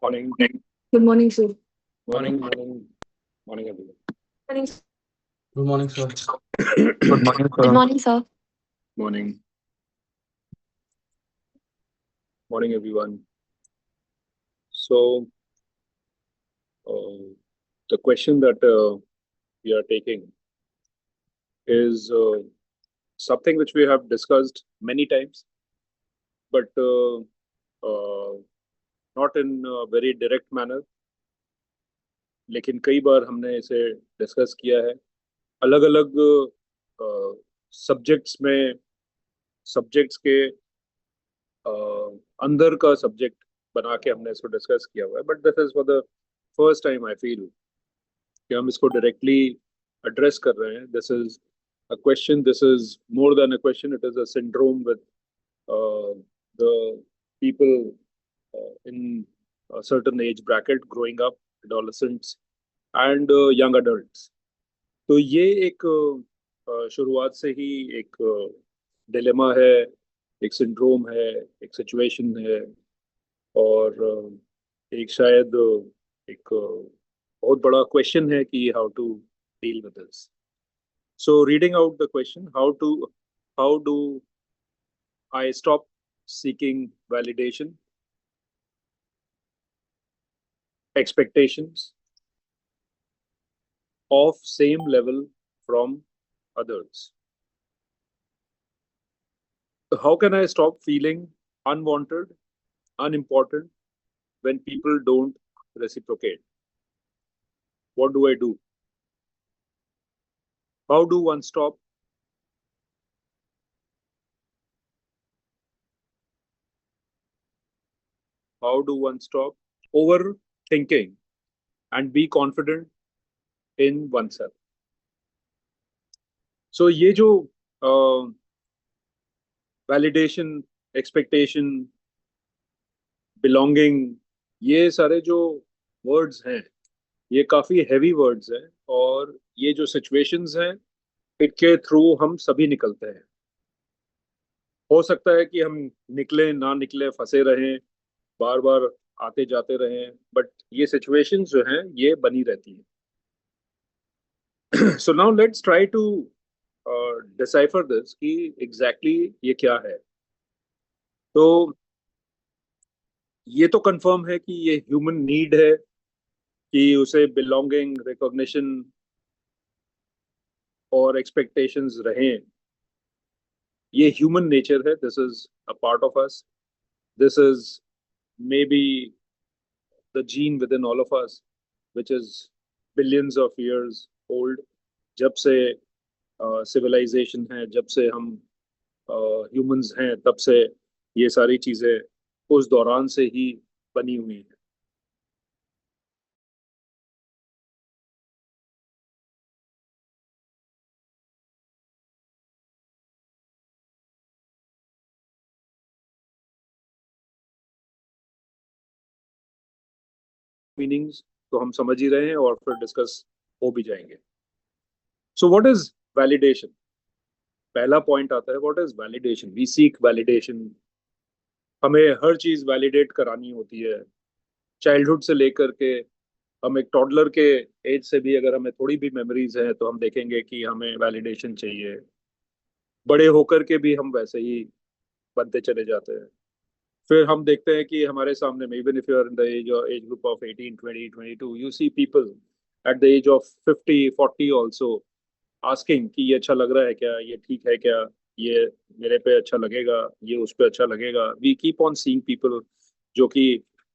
Morning. Good morning, sir. Morning, everyone. Morning. Good morning, sir. Good morning, Good sir. morning, sir. Morning. Morning, everyone. So, the question that we are taking is something which we have discussed many times, but not in a very direct manner. लेकिन कई बार हमने इसे discuss किया है अलग अलग subjects में subjects के अंदर का सब्जेक्ट बना के हमने इसको डिस्कस किया हुआ है but this is for the first time I feel कि हम इसको डायरेक्टली एड्रेस कर रहे हैं. This is a question. This is more than a question. It is a syndrome with the people in a certain age bracket growing up, adolescents and young adults. तो ये एक शुरुआत से ही एक डिलेमा है, एक सिंड्रोम है, एक सिचुएशन है और एक शायद एक बहुत बड़ा क्वेश्चन है कि how to deal with this. So reading out the question, how do I stop seeking validation, expectations of same level from others? How can I stop feeling unwanted, unimportant when people don't reciprocate? What do I do? How do one stop overthinking and be confident in oneself? So ये जो validation, expectation, belonging, ये सारे जो words हैं ये काफी heavy words हैं और ये जो situations हैं इनके थ्रू हम सभी निकलते हैं. हो सकता है कि हम निकले ना निकले, फंसे रहें, बार बार आते जाते रहें, बट ये सिचुएशंस जो हैं ये बनी रहती हैं. So now let's try to decipher this कि एग्जैक्टली ये क्या है. तो ये तो कंफर्म है कि ये ह्यूमन नीड है कि उसे बिलोंगिंग, रिकॉग्निशन और एक्सपेक्टेशंस रहें. ये ह्यूमन नेचर है. This is a part of us. This is maybe the gene within all of us, which is billions of years old. जब से civilization है, जब से हम humans हैं, तब से ये सारी चीजें उस दौरान से ही बनी हुई हैं. मीनिंग्स तो हम समझ ही रहे हैं और फिर डिस्कस हो भी जाएंगे. So what is validation? पहला पॉइंट आता है what is validation. We seek validation. हमें हर चीज वैलिडेट करानी होती है. चाइल्डहुड से लेकर के हम एक टॉडलर के एज से भी अगर हमें थोड़ी भी मेमोरीज हैं तो हम देखेंगे कि हमें वैलिडेशन चाहिए. बड़े होकर के भी हम वैसे ही बनते चले जाते हैं. फिर हम देखते हैं कि हमारे सामने में even if you are in the age group of 18, 20, 22 you see people at the age of 50, 40 also asking कि ये अच्छा लग रहा है क्या, ये ठीक है क्या, ये मेरे पे अच्छा लगेगा, ये उस पे अच्छा लगेगा. We keep on seeing people जो कि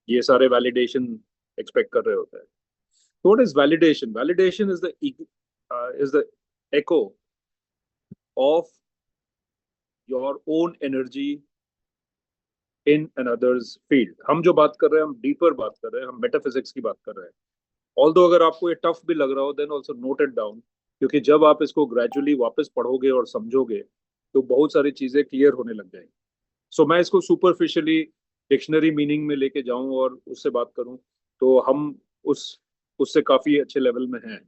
ये सारे वैलिडेशन एक्सपेक्ट कर रहे होते हैं. So what is validation? Validation is the echo of your own energy in another's field. हम जो बात कर रहे हैं हम डीपर बात कर रहे हैं, हम मेटाफिजिक्स की बात कर रहे हैं. ऑल्दो अगर आपको ये टफ भी लग रहा हो then also note it down, क्योंकि जब आप इसको ग्रेजुअली वापस पढ़ोगे और समझोगे तो बहुत सारी चीजें क्लियर होने लग जाएंगी. सो मैं इसको सुपरफिशियली डिक्शनरी मीनिंग में लेके जाऊं और उससे बात करूं तो हम उससे काफी अच्छे लेवल में हैं.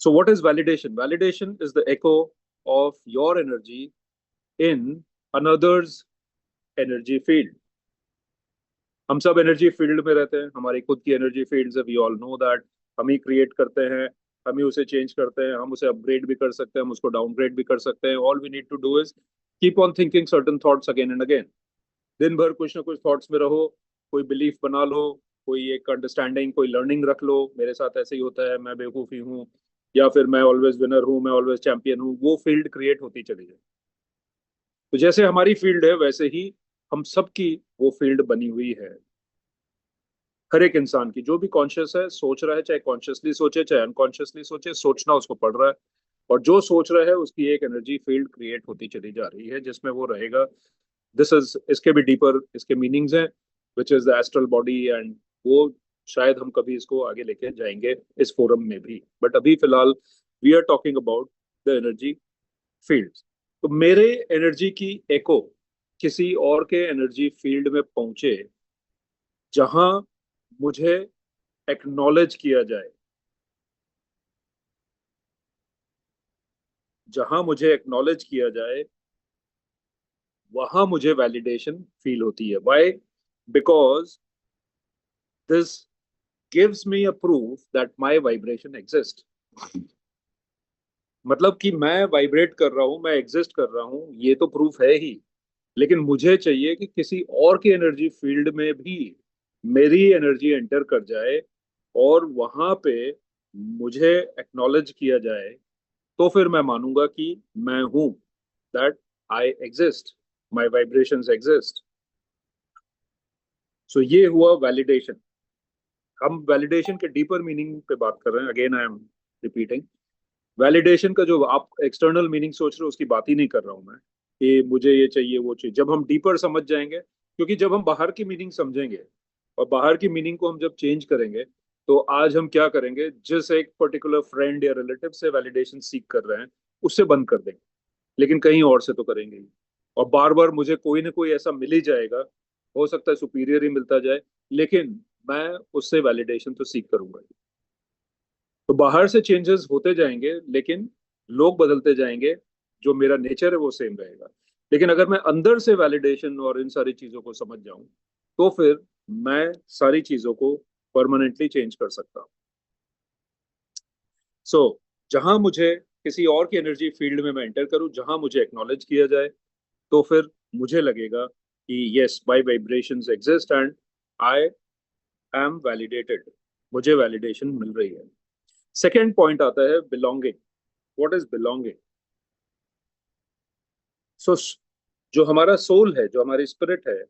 So what is validation? Validation is the echo of your energy in another's energy field. हम सब एनर्जी फील्ड में रहते हैं, हमारी खुद की एनर्जी फील्ड है, वी ऑल नो दैट। हम ही क्रिएट करते हैं, हम ही उसे चेंज करते हैं, हम उसे अपग्रेड भी कर सकते हैं, हम उसको डाउनग्रेड भी कर सकते हैं। All we need to do is keep on thinking certain thoughts again and again. दिन भर कुछ ना कुछ थॉट्स में रहो, कोई बिलीफ बना लो, कोई एक अंडरस्टैंडिंग, कोई लर्निंग रख लो, मेरे साथ ऐसे ही होता है, मैं बेवकूफ़ी हूँ, या फिर मैं ऑलवेज विनर हूँ, मैं ऑलवेज चैंपियन हूँ। वो फील्ड क्रिएट होती चली जाए। तो जैसे हमारी फील्ड है वैसे ही हम सबकी वो फील्ड बनी हुई है। हर एक इंसान की, जो भी कॉन्शियस है, सोच रहा है, चाहे कॉन्शियसली सोचे चाहे अनकॉन्शियसली सोचे, सोचना उसको पड़ रहा है। और जो सोच रहा है उसकी एक एनर्जी फील्ड क्रिएट होती चली जा रही है जिसमें वो रहेगा। दिस इज, इसके भी डीपर इसके मीनिंग्स हैं, which is the astral body. And वो शायद हम कभी इसको आगे लेके जाएंगे इस फोरम में भी, बट अभी फिलहाल we are talking about the energy field. तो मेरे एनर्जी की एको किसी और के एनर्जी फील्ड में पहुंचे जहां मुझे एक्नॉलेज किया जाए, जहां मुझे एक्नॉलेज किया जाए, वहां मुझे वैलिडेशन फील होती है। Why? Because this gives me a proof that my vibration exist. मतलब कि मैं वाइब्रेट कर रहा हूं, मैं एग्जिस्ट कर रहा हूं, ये तो प्रूफ है ही। लेकिन मुझे चाहिए कि किसी और की एनर्जी फील्ड में भी मेरी एनर्जी एंटर कर जाए, और वहां पे मुझे एक्नॉलेज किया जाए, तो फिर मैं मानूंगा कि मैं हूं, that I exist, my vibrations exist. So ये हुआ वैलिडेशन। हम वैलिडेशन के डीपर मीनिंग पे बात कर रहे हैं। Again I am repeating, validation का जो आप एक्सटर्नल मीनिंग सोच रहे हो उसकी बात ही नहीं कर रहा हूं मैं, कि मुझे ये चाहिए वो चाहिए। जब हम डीपर समझ जाएंगे, क्योंकि जब हम बाहर की मीनिंग समझेंगे और बाहर की मीनिंग को हम जब चेंज करेंगे, तो आज हम क्या करेंगे, जिस एक पर्टिकुलर फ्रेंड या रिलेटिव से वैलिडेशन सीख कर रहे हैं उससे बंद कर देंगे, लेकिन कहीं और से तो करेंगे ही। और बार बार मुझे कोई ना कोई ऐसा मिल ही जाएगा, हो सकता है सुपीरियर ही मिलता जाए, लेकिन मैं उससे वैलिडेशन तो सीख करूंगा ही। तो बाहर से चेंजेस होते जाएंगे, लेकिन लोग बदलते जाएंगे, जो मेरा नेचर है वो सेम रहेगा। लेकिन अगर मैं अंदर से वैलिडेशन और इन सारी चीजों को समझ जाऊं, तो फिर मैं सारी चीजों को परमानेंटली चेंज कर सकता हूँ। सो जहां मुझे किसी और की एनर्जी फील्ड में मैं एंटर करूं, जहां मुझे एक्नॉलेज किया जाए, तो फिर मुझे लगेगा कि yes, my vibrations exist and I am validated, मुझे वैलिडेशन मिल रही है। सेकेंड पॉइंट आता है belonging. What is belonging? So जो हमारा सोल है, जो हमारी स्पिरिट है,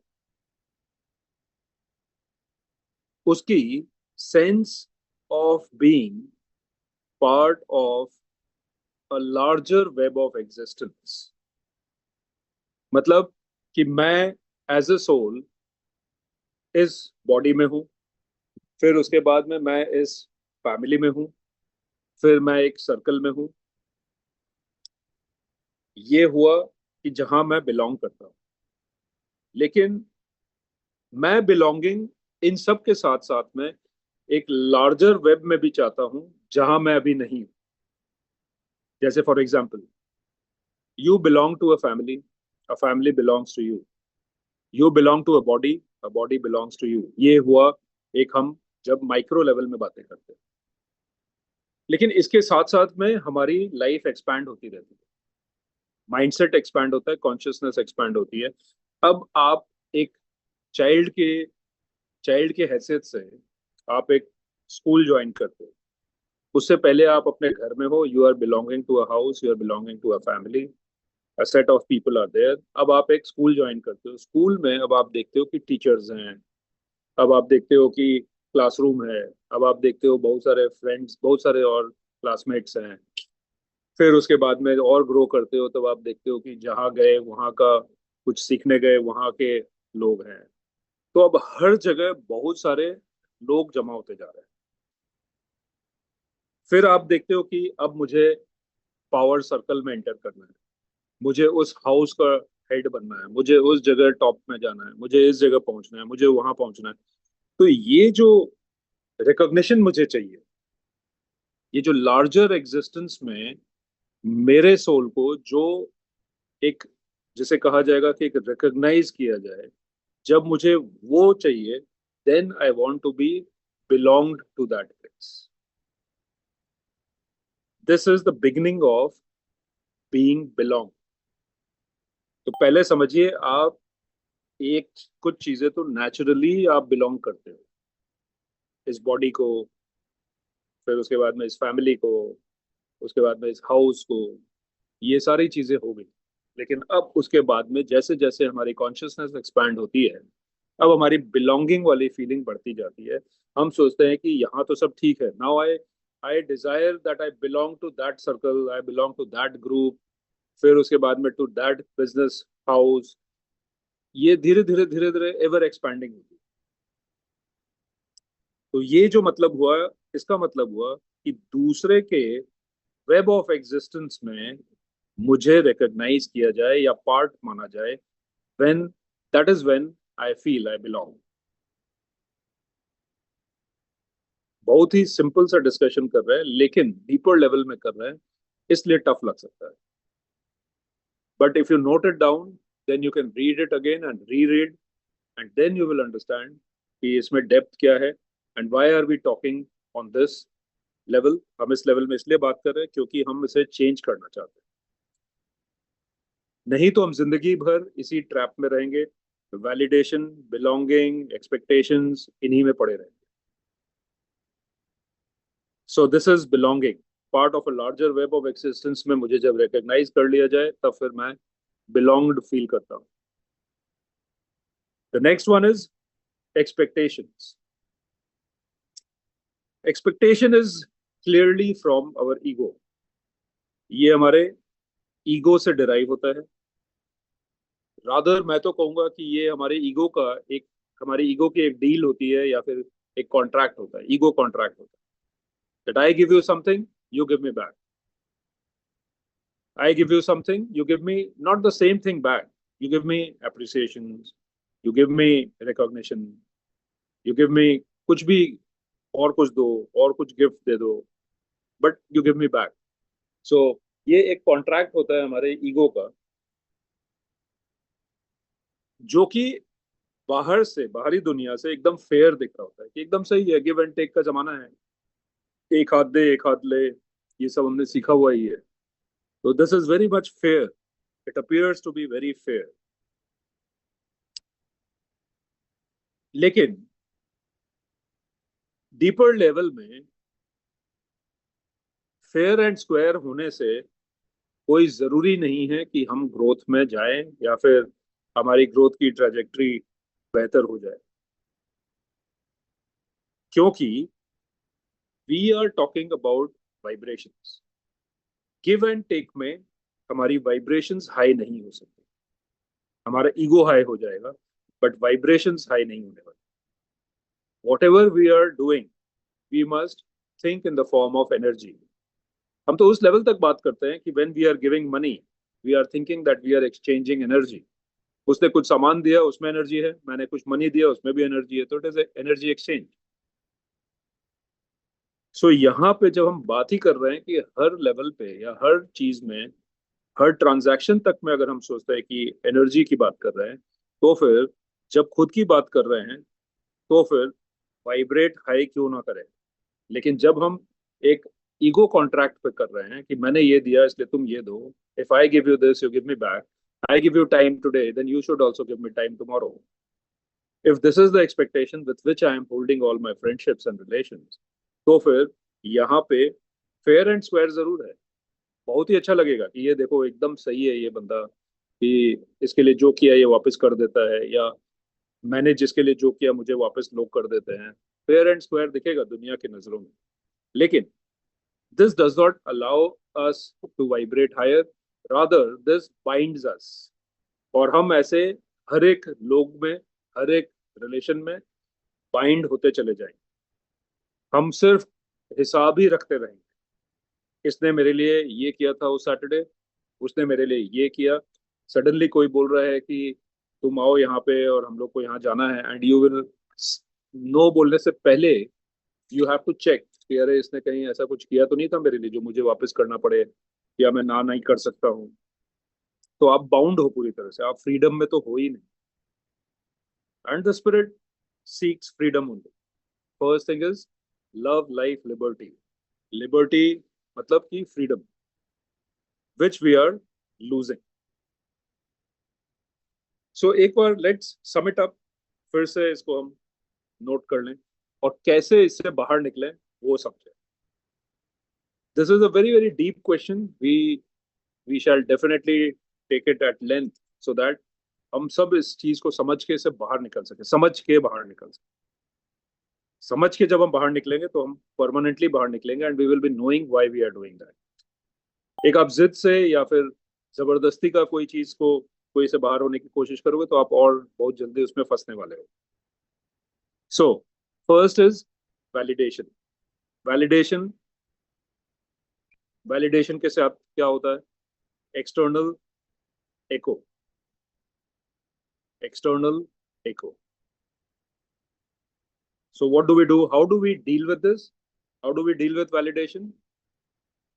उसकी sense of being part of a larger web of existence. मतलब कि मैं एज अ सोल इस बॉडी में हूँ, फिर उसके बाद में मैं इस फैमिली में हूँ, फिर मैं एक सर्कल में हूँ। ये हुआ कि जहां मैं बिलोंग करता हूँ। लेकिन मैं बिलोंगिंग इन सब के साथ साथ में एक लार्जर वेब में भी चाहता हूं, जहां मैं अभी नहीं हूं। जैसे for example, you belong to a family belongs to you, you belong to a body belongs to you. ये हुआ एक, हम जब माइक्रो लेवल में बातें करते हैं। लेकिन इसके साथ साथ में हमारी लाइफ एक्सपैंड होती रहती है, माइंडसेट एक्सपैंड होता है, कॉन्शियसनेस एक्सपैंड होती है। अब आप एक चाइल्ड के चाइल्ड के हैसियत से आप एक स्कूल ज्वाइन करते हो। उससे पहले आप अपने घर में हो, you are belonging to a house, you are belonging to a family, a set of people are there. अब आप एक स्कूल ज्वाइन करते हो, स्कूल में अब आप देखते हो कि टीचर्स हैं, अब आप देखते हो कि क्लासरूम है, अब आप देखते हो बहुत सारे फ्रेंड्स, बहुत सारे और क्लासमेट्स हैं। फिर उसके बाद में और ग्रो करते हो, तब आप देखते हो कि जहाँ गए वहाँ का कुछ सीखने गए, वहाँ के लोग हैं। तो अब हर जगह बहुत सारे लोग जमा होते जा रहे हैं। फिर आप देखते हो कि अब मुझे पावर सर्कल में एंटर करना है, मुझे उस हाउस का हेड बनना है, मुझे उस जगह टॉप में जाना है, मुझे इस जगह पहुंचना है, मुझे वहां पहुंचना है। तो ये जो रिकॉग्निशन मुझे चाहिए, ये जो लार्जर एग्जिस्टेंस में मेरे सोल को जो एक, जिसे कहा जाएगा कि एक रिकॉग्नाइज किया जाए, जब मुझे वो चाहिए, then I want to be belonged to that place. This is the beginning of being belong. तो पहले समझिए, आप एक कुछ चीजें तो नेचुरली आप बिलोंग करते हो, इस बॉडी को, फिर उसके बाद में इस फैमिली को, उसके बाद में इस हाउस को, ये सारी चीजें हो गई. लेकिन अब उसके बाद में जैसे जैसे हमारी कॉन्शियसनेस एक्सपैंड होती है, अब हमारी बिलोंगिंग वाली फीलिंग बढ़ती जाती है. हम सोचते हैं कि यहाँ तो सब ठीक है. Now I I desire that I belong to that circle, I belong to that group, फिर उसके बाद में टू दैट बिजनेस हाउस. ये धीरे धीरे धीरे धीरे एवर एक्सपैंडिंग होती है. तो ये जो मतलब हुआ, इसका मतलब हुआ कि दूसरे के वेब ऑफ एग्जिस्टेंस में मुझे रिकॉग्नाइज किया जाए या पार्ट माना जाए. When that is when I feel I belong. बहुत ही सिंपल सा डिस्कशन कर रहे हैं, लेकिन डीपर लेवल में कर रहे हैं, इसलिए टफ लग सकता है. But if you note it down, then you can read it again and reread, and then you will understand कि इसमें डेप्थ क्या है, and why are we talking on this level. हम इस लेवल में इसलिए बात कर रहे हैं क्योंकि हम इसे चेंज करना चाहते हैं. नहीं तो हम जिंदगी भर इसी ट्रैप में रहेंगे. वैलिडेशन, बिलोंगिंग, एक्सपेक्टेशंस, इन्हीं में पड़े रहेंगे. सो this is belonging, part of a larger web of existence में मुझे जब रिकॉग्नाइज कर लिया जाए, तब फिर मैं बिलोंग्ड फील करता हूँ. The next one is expectations. Expectation is clearly from our ego. ये हमारे ईगो से डिराइव होता है. रादर मैं तो कहूंगा कि ये हमारे ईगो का एक, हमारी ईगो की एक डील होती है, या फिर एक कॉन्ट्रैक्ट होता है, ईगो कॉन्ट्रैक्ट होता है. That I give you something, you give me back. I give you something, you give me not the same thing back. You give me appreciation, you give me recognition, you give me कुछ भी, और कुछ दो, और कुछ gift दे दो, but you give me back. So ये एक कॉन्ट्रैक्ट होता है हमारे ईगो का, जो कि बाहर से, बाहरी दुनिया से एकदम फेयर दिख रहा होता है कि एकदम सही है, गिव एंड टेक का जमाना है, एक हाथ दे एक हाथ ले, ये सब हमने सीखा हुआ ही है. तो this is very much fair. It appears to be very fair. लेकिन डीपर लेवल में फेयर एंड स्क्वायर होने से कोई जरूरी नहीं है कि हम ग्रोथ में जाएं, या फिर हमारी ग्रोथ की ट्रैजेक्टरी बेहतर हो जाए. क्योंकि we are talking about vibrations. Give and take में हमारी वाइब्रेशंस हाई नहीं हो सकती. हमारा ईगो हाई हो जाएगा, बट वाइब्रेशंस हाई नहीं होने वाली. Whatever we are doing, we must think in the form of energy. हम तो उस लेवल तक बात करते हैं कि when we are giving money, we are thinking that we are exchanging energy. उसने कुछ सामान दिया, उसमें एनर्जी है, मैंने कुछ मनी दिया, उसमें भी एनर्जी है, तो इट इज एनर्जी एक्सचेंज. सो यहाँ पे जब हम बात ही कर रहे हैं कि हर लेवल पे या हर चीज में, हर ट्रांजैक्शन तक में अगर हम सोचते हैं कि एनर्जी की बात कर रहे हैं, तो फिर जब खुद की बात कर रहे हैं, तो फिर वाइब्रेट हाई क्यों ना करें. लेकिन जब हम एक ईगो कॉन्ट्रैक्ट पे कर रहे हैं कि मैंने ये दिया इसलिए तुम ये दो, if I give you this you give me back, I give you time today then you should also give me time tomorrow. If this is the expectation with which I am holding all my friendships and relations, तो फिर यहाँ पे fair and square जरूर है. बहुत ही अच्छा लगेगा कि ये देखो एकदम सही है ये बंदा, कि इसके लिए जो किया ये वापस कर देता है, या मैंने जिसके लिए जो किया मुझे वापस लोग कर देते हैं. फेयर एंड स्क्वायर दिखेगा दुनिया की नजरों में. लेकिन this does not allow us to vibrate higher, rather this binds us. और हम ऐसे हर एक लोग में, हर एक रिलेशन में बाइंड होते चले जाएंगे. हम सिर्फ हिसाब ही रखते रहेंगे. इसने मेरे लिए ये किया था उस सैटरडे, उसने मेरे लिए ये किया. सडनली कोई बोल रहा है कि तुम आओ यहाँ पे और हम लोग को यहाँ जाना है, एंड यू विल, नो बोलने से पहले यू हैव टू चेक कि अरे इसने कहीं ऐसा कुछ किया तो नहीं था मेरे लिए जो मुझे वापस करना पड़े, या मैं ना नहीं कर सकता हूँ. तो आप बाउंड हो पूरी तरह से, आप फ्रीडम में तो हो ही नहीं. and the spirit seeks freedom only. First thing is love, life, liberty. Liberty मतलब कि freedom, which we are losing. So एक बार let's sum it up, फिर से इसको हम नोट कर लें और कैसे इससे बाहर निकलें वो समझें. This is a very very deep question. We shall definitely take it at length so that हम सब इस चीज को समझ के इससे बाहर निकल सके, समझ के बाहर निकल सके. समझ के जब हम बाहर निकलेंगे तो हम परमानेंटली बाहर निकलेंगे and we will be knowing why we are doing that. एक आप जिद से या फिर जबरदस्ती का कोई चीज को कोई से बाहर होने की कोशिश करोगे तो आप और बहुत जल्दी उसमें फंसने वाले हो. So first is validation. Validation validation के साथ क्या होता है? External echo. External echo. So what do we do? How do we deal with this? How do we deal with validation?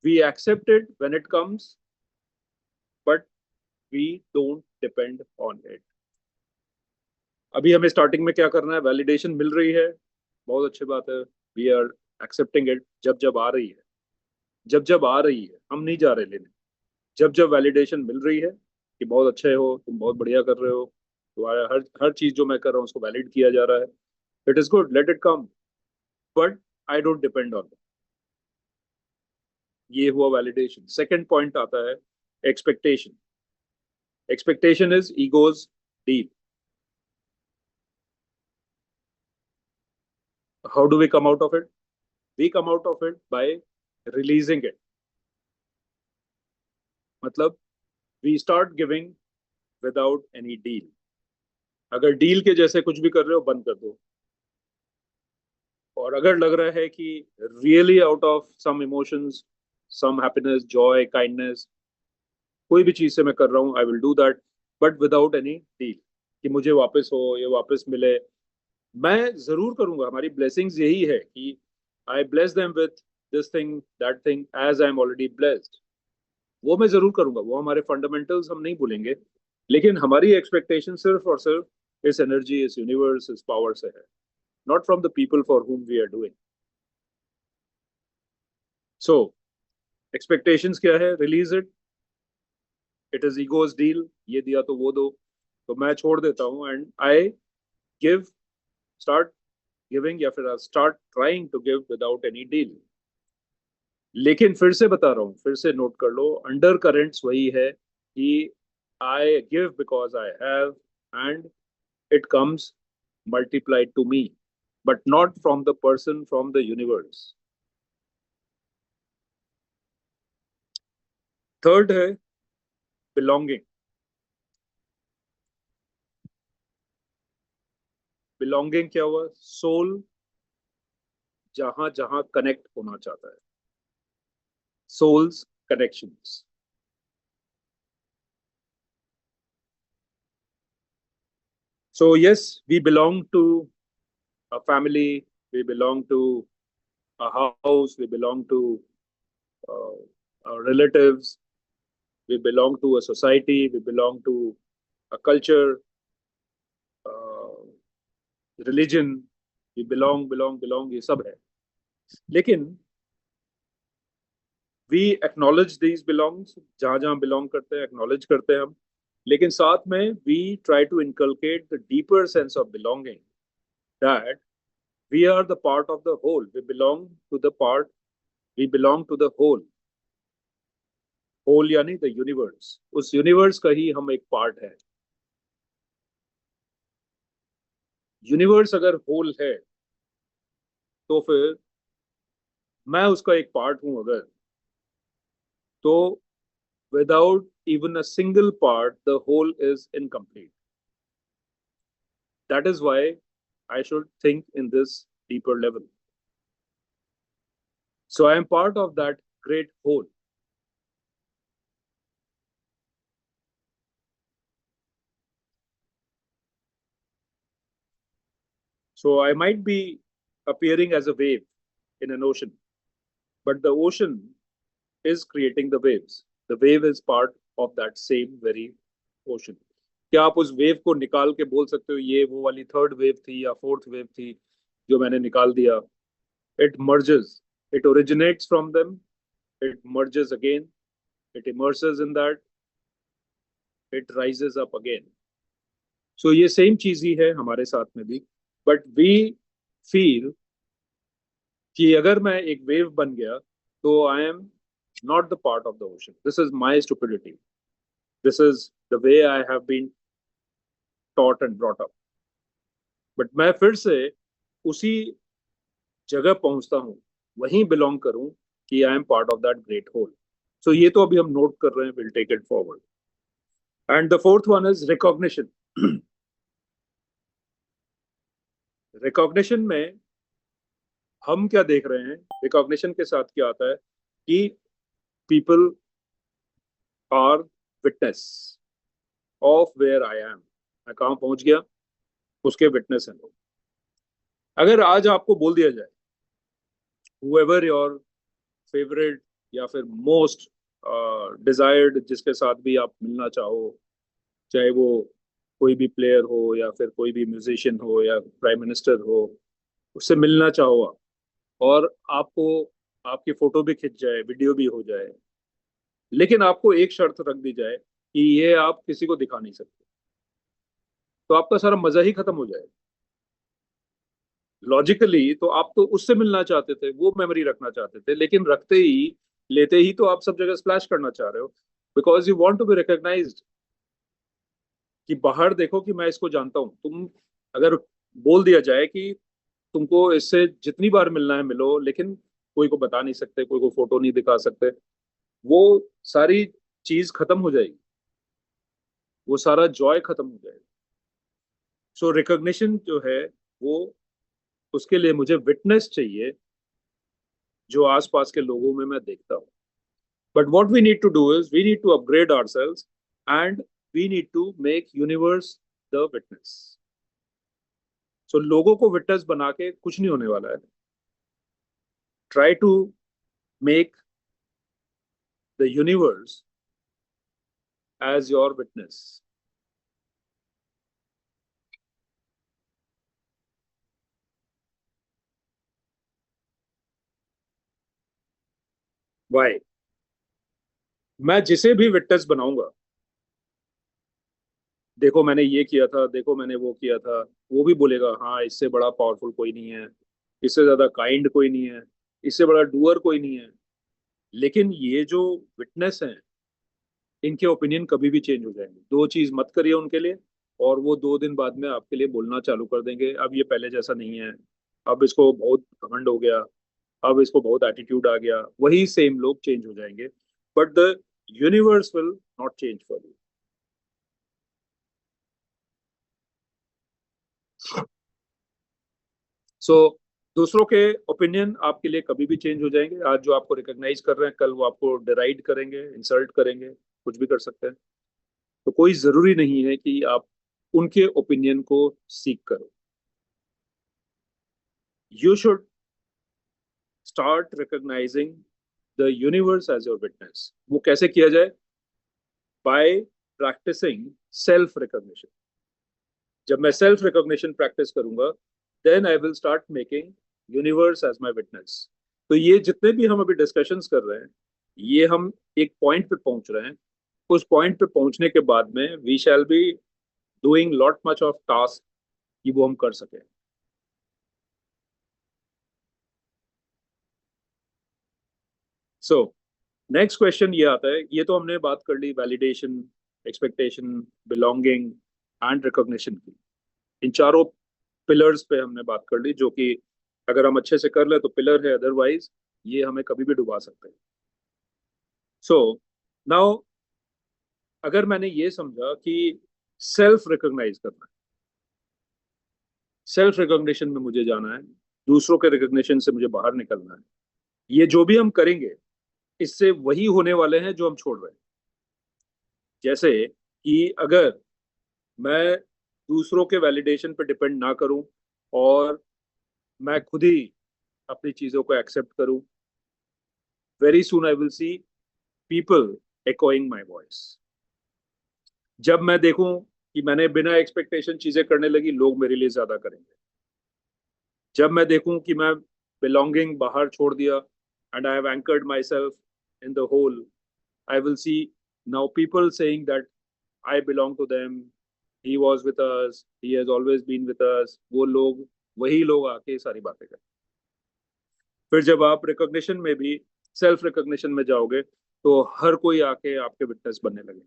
We accept it when it comes, but we don't depend on it. अभी हमें starting में क्या करना है? Validation मिल रही है, बहुत अच्छी बात है. We are accepting it. जब जब आ रही है, जब जब आ रही है, हम नहीं जा रहे लेने. जब जब वैलिडेशन मिल रही है कि बहुत अच्छे हो, तुम बहुत बढ़िया कर रहे हो, तुम्हारा हर चीज जो मैं कर रहा हूँ उसको वैलिड किया जा रहा है, it is good, let it come, but I don't depend on. ये हुआ वैलिडेशन. सेकंड पॉइंट आता है expectation. Expectation is ego's deal. How do we come out of it? We come out of it by releasing it. मतलब we start giving without any deal. अगर deal के जैसे कुछ भी कर रहे हो बंद कर दो. और अगर लग रहा है कि really out of some emotions, some happiness, joy, kindness, कोई भी चीज से मैं कर रहा हूँ, I will do that, but without any deal कि मुझे वापस हो, ये वापस मिले. मैं जरूर करूंगा. हमारी ब्लेसिंग्स यही है कि I bless them with this thing that thing as I am already blessed. वो मैं जरूर करूंगा. वो हमारे फंडामेंटल्स हम नहीं भूलेंगे. लेकिन हमारी एक्सपेक्टेशन सिर्फ और सिर्फ इस एनर्जी, इस यूनिवर्स, इस पावर से है, not from the people for whom we are doing. So, expectations क्या है? Release it. It is ego's deal. ये दिया तो वो दो, तो मैं छोड़ देता हूँ and I give, start giving या फिर start trying to give without any deal. लेकिन फिर से बता रहा हूँ, फिर से नोट कर लो, अंडर करेंट्स वही है कि I give because I have and it comes multiplied to me, but not from the person, from the universe. Third है बिलोंगिंग. बिलोंगिंग क्या हुआ? सोल जहां जहां कनेक्ट होना चाहता है. Souls connections. So yes, we belong to a family, we belong to a house, we belong to uh, our relatives, we belong to a society, we belong to a culture, religion. We belong, ये सब है. लेकिन we acknowledge these belongs, जहां जहां belong करते हैं acknowledge करते हैं हम. लेकिन साथ में we try to inculcate the deeper sense of belonging, that we are the part of the whole. We belong to the part, we belong to the whole. whole यानी the universe. उस universe का ही हम एक part है. universe अगर whole है तो फिर मैं उसका एक part हूं अगर, तो without even a single part the whole is incomplete. That is why I should think in this deeper level. So I am part of that great whole. So I might be appearing as a wave in an ocean, but the ocean is creating the waves. The wave is part of that same very ocean. क्या आप उस wave को निकाल के बोल सकते हो ये वो वाली थर्ड वेव थी या फोर्थ वेव थी जो मैंने निकाल दिया? It merges, it originates from them, it merges again, it immerses in that, it rises up again. So ये सेम चीज ही है हमारे साथ में भी। बट वी फील कि अगर मैं एक वेव बन गया तो I am not the part of the ocean, this is my stupidity, this is the way I have been taught and brought up। But मैं फिर से उसी जगह पहुंचता हूँ, वहीं बिलोंग करूं कि I am part of that great whole. So ये तो अभी हम नोट कर रहे हैं, will take it forward. And the fourth one is recognition. Recognition में हम क्या देख रहे हैं, रिकॉग्निशन के साथ क्या आता है कि people are witness of where I am, मैं कहाँ पहुंच गया उसके विटनेस हैं लोग। अगर आज आपको बोल दिया जाए whoever योर फेवरेट या फिर मोस्ट डिजायर्ड जिसके साथ भी आप मिलना चाहो, चाहे वो कोई भी प्लेयर हो या फिर कोई भी म्यूजिशियन हो या प्राइम मिनिस्टर हो, उससे मिलना चाहो आप, और आपको आपकी फोटो भी खिंच जाए, वीडियो भी हो जाए, लेकिन आपको एक शर्त रख दी जाए कि ये आप किसी को दिखा नहीं सकते, तो आपका सारा मजा ही खत्म हो जाएगा। लॉजिकली तो आप तो उससे मिलना चाहते थे, वो मेमोरी रखना चाहते थे, लेकिन रखते ही लेते ही तो आप सब जगह स्प्लैश करना चाह रहे हो, because you want to be recognised कि बाहर देखो कि मैं इसको जानता हूँ। तुम अगर बोल दिया जाए कि तुमको इससे जितनी बार मिलना है मिलो, लेकिन कोई को बता नहीं सकते, कोई को फोटो नहीं दिखा सकते, वो सारी चीज खत्म हो जाएगी, वो सारा जॉय खत्म हो जाएगा। सो रिकॉग्निशन जो है वो, उसके लिए मुझे विटनेस चाहिए जो आसपास के लोगों में मैं देखता हूँ। But what we need to do is we need to upgrade ourselves and we need to make universe the witness. So लोगों को विटनेस बना के कुछ नहीं होने वाला है। Try to make the universe as your witness. Why? मैं जिसे भी विटनेस बनाऊंगा, देखो मैंने ये किया था, देखो मैंने वो किया था, वो भी बोलेगा हाँ इससे बड़ा पावरफुल कोई नहीं है, इससे ज्यादा काइंड कोई नहीं है, इससे बड़ा डूअर कोई नहीं है। लेकिन ये जो विटनेस हैं, इनके ओपिनियन कभी भी चेंज हो जाएंगे। दो चीज मत करिए उनके लिए, और वो 2 दिन बाद में आपके लिए बोलना चालू कर देंगे, अब ये पहले जैसा नहीं है, अब इसको बहुत घमंड हो गया, अब इसको बहुत एटीट्यूड आ गया। वही सेम लोग चेंज हो जाएंगे, but the universe will not change for you. So दूसरों के ओपिनियन आपके लिए कभी भी चेंज हो जाएंगे। आज जो आपको रिकॉग्नाइज कर रहे हैं, कल वो आपको डिराइड करेंगे, इंसल्ट करेंगे, कुछ भी कर सकते हैं। तो कोई जरूरी नहीं है कि आप उनके ओपिनियन को सीख करो। You should start recognising the universe as your witness. वो कैसे किया जाए? By practising self recognition. जब मैं सेल्फ रिकॉग्निशन प्रैक्टिस करूंगा, then I will start making universe as my witness. तो ये जितने भी हम अभी डिस्कशंस कर रहे हैं, ये हम एक पॉइंट पे पहुंच रहे हैं। उस पॉइंट पे पहुंचने के बाद में we shall be doing lot much of task कि वो हम कर सकें। सो नेक्स्ट क्वेश्चन ये आता है, ये तो हमने बात कर ली validation, expectation, belonging and recognition की। इन चारों पिलर्स पे हमने बात कर ली, जो कि अगर हम अच्छे से कर ले तो पिलर है, अदरवाइज ये हमें कभी भी डुबा सकते हैं। सो नाउ अगर मैंने ये समझा कि सेल्फ रिकॉग्नाइज करना है, सेल्फ रिकॉग्निशन में मुझे जाना है, दूसरों के रिकॉग्निशन से मुझे बाहर निकलना है, ये जो भी हम करेंगे इससे वही होने वाले हैं जो हम छोड़ रहे हैं। जैसे कि अगर मैं दूसरों के वैलिडेशन पे डिपेंड ना करूं और मैं खुद ही अपनी चीजों को एक्सेप्ट करूं, very soon I will see people echoing my voice। जब मैं देखूं कि मैंने बिना एक्सपेक्टेशन चीजें करने लगी, लोग मेरे लिए ज्यादा करेंगे। जब मैं देखूं कि मैं बिलोंगिंग बाहर छोड़ दिया and I have anchored my self in the whole, I will see now people saying that I belong to them, he was with us, he has always been with us. वो लोग, वही लोग आके सारी बातें करें। फिर जब आप रिकॉग्निशन में भी, सेल्फ रिकॉग्निशन में जाओगे, तो हर कोई आके आपके विटनेस बनने लगे।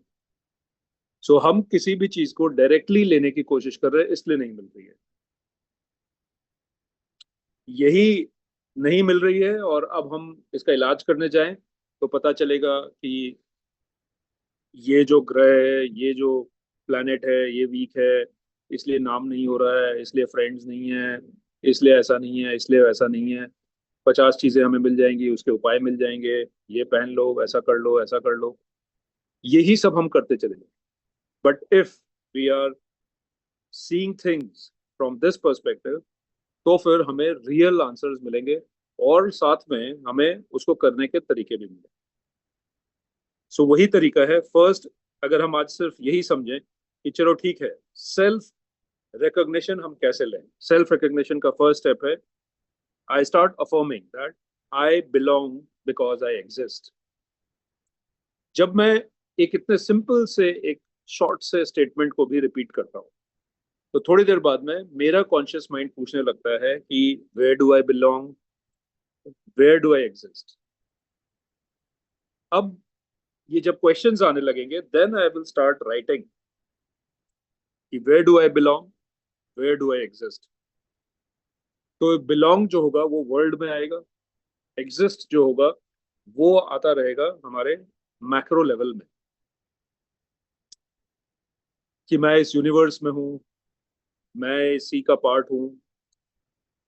सो हम किसी भी चीज को डायरेक्टली लेने की कोशिश कर रहे हैं, इसलिए नहीं मिल रही है। यही नहीं मिल रही है, और अब हम इसका इलाज करने जाएं तो पता चलेगा कि ये जो ग्रह है, ये जो प्लैनेट है, ये वीक है, इसलिए नाम नहीं हो रहा है, इसलिए फ्रेंड्स नहीं है, इसलिए ऐसा नहीं है, इसलिए वैसा नहीं है। 50 चीजें हमें मिल जाएंगी, उसके उपाय मिल जाएंगे, ये पहन लो, ऐसा कर लो, ऐसा कर लो। यही सब हम करते चलेंगे। But if we are seeing things from this perspective, तो फिर हमें रियल आंसर्स मिलेंगे, और साथ में हमें उसको करने के तरीके भी मिलेंगे। सो वही तरीका है। फर्स्ट, अगर हम आज सिर्फ यही समझें कि चलो ठीक है, सेल्फ रिकॉग्निशन हम कैसे लें। सेल्फ रिकॉग्निशन का फर्स्ट स्टेप है, I start affirming that I belong because I exist. जब मैं एक इतने सिंपल से एक शॉर्ट से स्टेटमेंट को भी रिपीट करता हूँ, तो थोड़ी देर बाद में मेरा कॉन्शियस माइंड पूछने लगता है कि where do I belong, where do I exist. अब ये जब क्वेश्चंस आने लगेंगे, then I will start writing कि where do I belong, where do I exist. तो बिलोंग जो होगा वो वर्ल्ड में आएगा, एग्जिस्ट जो होगा वो आता रहेगा हमारे मैक्रो लेवल में, कि मैं इस यूनिवर्स में हूँ, मैं इसी का पार्ट हूँ।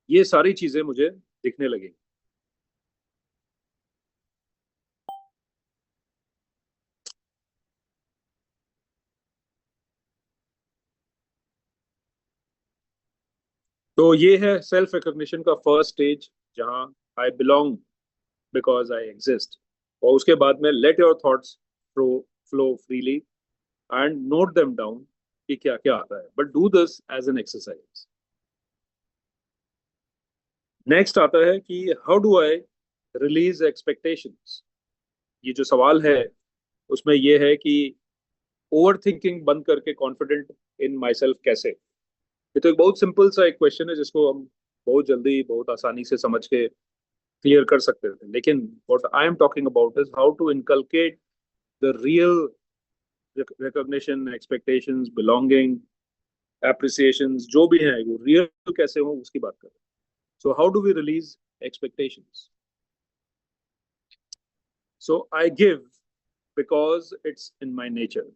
ये सारी चीजें मुझे दिखने लगेंगी। तो ये है सेल्फ रिकॉग्निशन का फर्स्ट स्टेज, जहाँ I belong because I exist. और उसके बाद में let your thoughts flow flow freely and note them down कि क्या क्या आता है, but do this as an exercise. Next आता है कि how do I release expectations. ये जो सवाल है उसमें ये है कि ओवर थिंकिंग बंद करके कॉन्फिडेंट इन माई सेल्फ कैसे। ये तो एक बहुत सिंपल सा एक क्वेश्चन है, जिसको हम बहुत जल्दी, बहुत आसानी से समझ के क्लियर कर सकते थे। लेकिन what I am talking about is how to inculcate the real recognition, expectations, belonging, appreciations, जो भी है वो रियल कैसे हो, उसकी बात कर रहे हैं। So how do we release expectations? So I give because it's in my nature.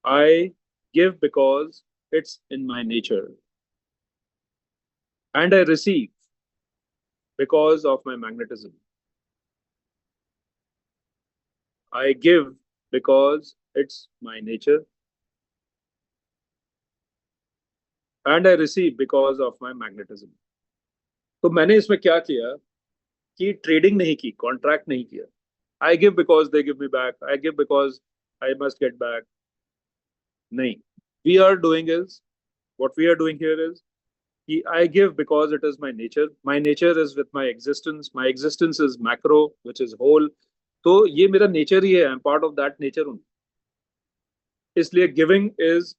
I give because it's in my nature. And I receive because of my magnetism. I give because it's my nature. And I receive because of my magnetism. तो मैंने इसमें क्या किया कि trading नहीं की, contract नहीं किया। I give because they give me back, I give because I must get back. नहीं, we are doing is, what we are doing here is कि I give because it is my nature. My nature is with my existence. My existence is macro, which is whole. तो ये मेरा nature ही है, आई am part of that nature हूँ। इसलिए giving is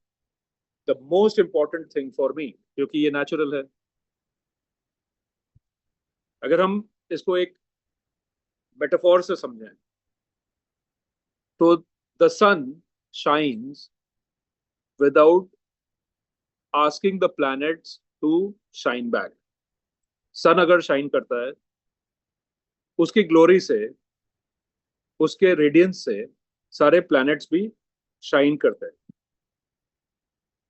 the most important thing for me, क्योंकि ये natural है। अगर हम इसको एक मेटाफोर से समझें, तो the sun shines without asking the planets to shine back. Sun अगर शाइन करता है, उसकी ग्लोरी से, उसके रेडियंस से सारे प्लैनेट्स भी शाइन करते हैं।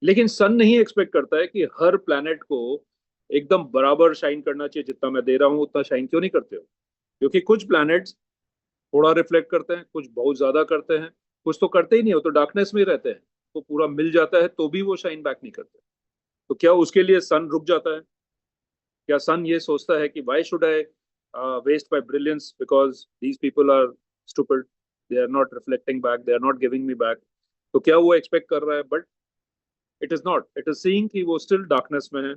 लेकिन सन नहीं एक्सपेक्ट करता है कि हर प्लैनेट को एकदम बराबर शाइन करना चाहिए, जितना मैं दे रहा हूँ उतना शाइन क्यों नहीं करते हो? क्योंकि कुछ प्लैनेट्स थोड़ा रिफ्लेक्ट करते हैं, कुछ बहुत ज्यादा करते हैं, कुछ तो करते ही नहीं हो, तो डार्कनेस में ही रहते हैं, तो पूरा मिल जाता है तो भी वो शाइन बैक नहीं करते। तो क्या उसके लिए सन रुक जाता है? क्या सन ये सोचता है कि why should I waste my brilliance because these people are stupid, they are not reflecting back, they are not giving me back? तो क्या वो एक्सपेक्ट कर रहा है? But it is not, it is seeing कि वो स्टिल डार्कनेस में है।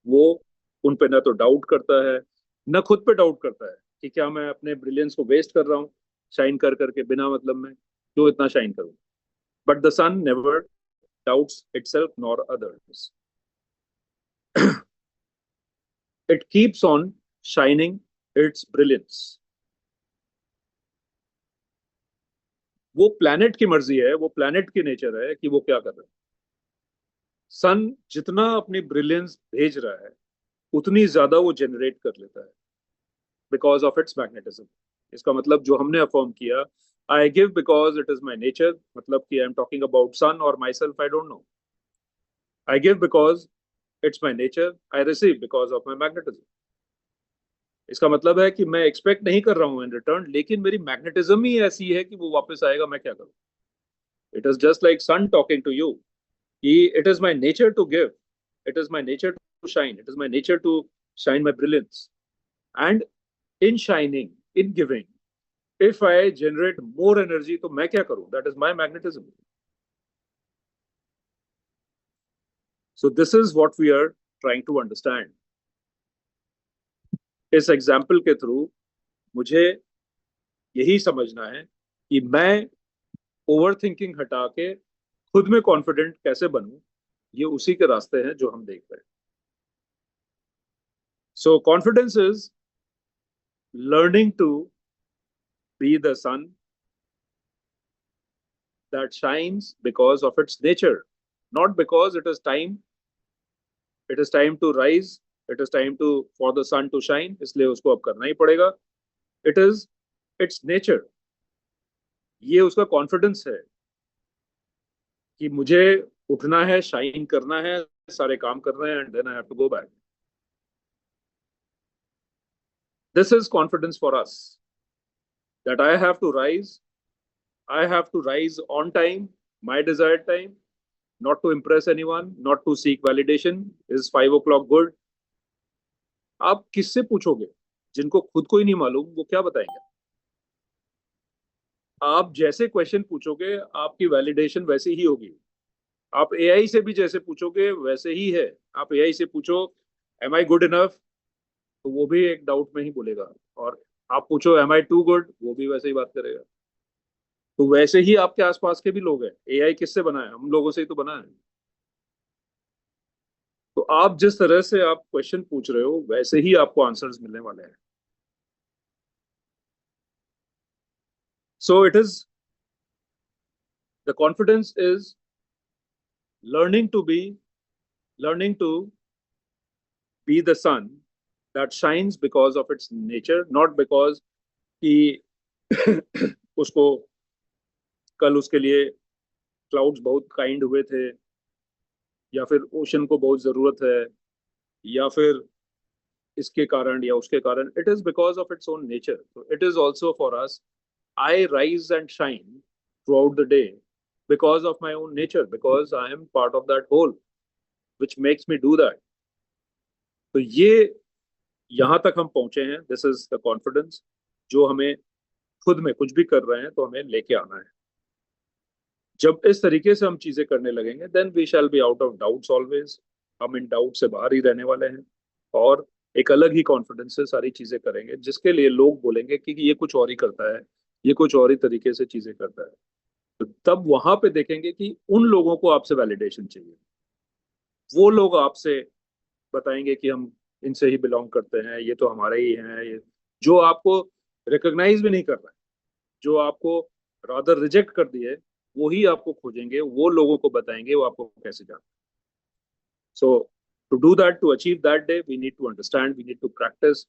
वो उन पे ना तो डाउट करता है, ना खुद पे डाउट करता है कि क्या मैं अपने ब्रिलियंस को वेस्ट कर रहा हूँ शाइन कर करके बिना मतलब में, क्यों इतना शाइन करूँ। But the sun never doubts itself nor others, it keeps on shining its brilliance. वो प्लैनेट की मर्जी है, वो प्लैनेट की नेचर है कि वो क्या कर रहा है। सन जितना अपनी ब्रिलियंस भेज रहा है उतनी ज्यादा वो जनरेट कर लेता है बिकॉज ऑफ इट्स मैग्नेटिज्म। इसका मतलब जो हमने अफर्म किया, I give because it is my nature, मतलब कि I am talking about sun और my self, I don't know. I give because it's my nature, I receive because of my magnetism. इसका मतलब है कि मैं एक्सपेक्ट नहीं कर रहा हूं इन रिटर्न, लेकिन मेरी मैग्नेटिज्म ही ऐसी है कि वो वापस आएगा, मैं क्या करूं। It is just like sun talking to you कि it is my nature to give, it is my nature to shine, it is my nature to shine my brilliance. And in shining, in giving, if I generate more energy तो मैं क्या करूं, that is my magnetism. So this is what we are trying to understand. इस example के through मुझे यही समझना है कि मैं ओवर थिंकिंग हटा के खुद में कॉन्फिडेंट कैसे बनूं। ये उसी के रास्ते हैं जो हम देख रहे हैं। So confidence is learning to be the sun that shines because of its nature, not because it is time, it is time to rise, it is time to for the sun to shine, इसलिए उसको अब करना ही पड़ेगा। It is its nature, ये उसका confidence है कि मुझे उठना है, शाइन करना है, सारे काम करना है, and then I have to go back. This is confidence for us, that I have to rise, I have to rise on time, my desired time, not to impress anyone, not to seek validation. Is 5 o'clock good? आप किससे पूछोगे? जिनको खुद को ही नहीं मालूम वो क्या बताएंगे? आप जैसे क्वेश्चन पूछोगे आपकी वैलिडेशन वैसी ही होगी। आप एआई से भी जैसे पूछोगे वैसे ही है। आप एआई से पूछो एम आई गुड इनफ, तो वो भी एक डाउट में ही बोलेगा। और आप पूछो एम आई टू गुड, वो भी वैसे ही बात करेगा। तो वैसे ही आपके आसपास के भी लोग हैं। एआई किससे बना है? हम लोगों से ही तो बना है। तो आप जिस तरह से आप क्वेश्चन पूछ रहे हो वैसे ही आपको आंसर्स मिलने वाले हैं। So it is, the confidence is learning to be learning to be the sun that shines because of its nature, not because कि उसको कल उसके लिए क्लाउड्स बहुत काइंड हुए थे, या फिर ओशन को बहुत जरूरत है, या फिर इसके कारण या उसके कारण। It is because of its own nature. It is also for us, I rise and shine through out the day because of my own nature, because I am part of that whole which makes me do that. तो ये यहां तक हम पहुंचे हैं। This is the confidence जो हमें खुद में कुछ भी कर रहे हैं तो हमें लेके आना है। जब इस तरीके से हम चीजें करने लगेंगे then we shall be out of doubts always. हम इन डाउट से बाहर ही रहने वाले हैं और एक अलग ही कॉन्फिडेंस से सारी चीजें करेंगे, जिसके लिए लोग बोलेंगे कि ये कुछ और ही करता है, ये कुछ और ही तरीके से चीजें करता है। तो तब वहां पे देखेंगे कि उन लोगों को आपसे वैलिडेशन चाहिए। वो लोग आपसे बताएंगे कि हम इनसे ही बिलोंग करते हैं, ये तो हमारे ही हैं। ये जो आपको रिकॉग्नाइज भी नहीं कर रहा है, जो आपको रादर रिजेक्ट कर दिए, वो ही आपको खोजेंगे, वो लोगों को बताएंगे वो आपको कैसे जाना। So to do that, to achieve that day, we need to understand, we need to practice.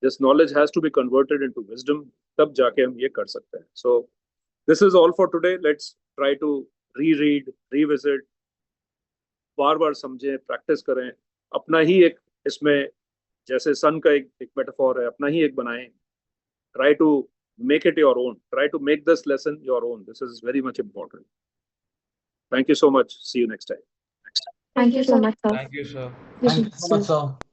This knowledge has to be converted into wisdom, तब जाके हम ये कर सकते हैं। So this is all for today. Let's try to reread, revisit, बार बार समझें, प्रैक्टिस करें। अपना ही एक इसमें, जैसे सन का एक मेटाफोर है, अपना ही एक बनाएं। Try to make it your own, try to make this lesson your own. This is very much important. Thank you so much. See you next time. Thank you so much, sir. Thank you, sir. This Thank you is so much, sir.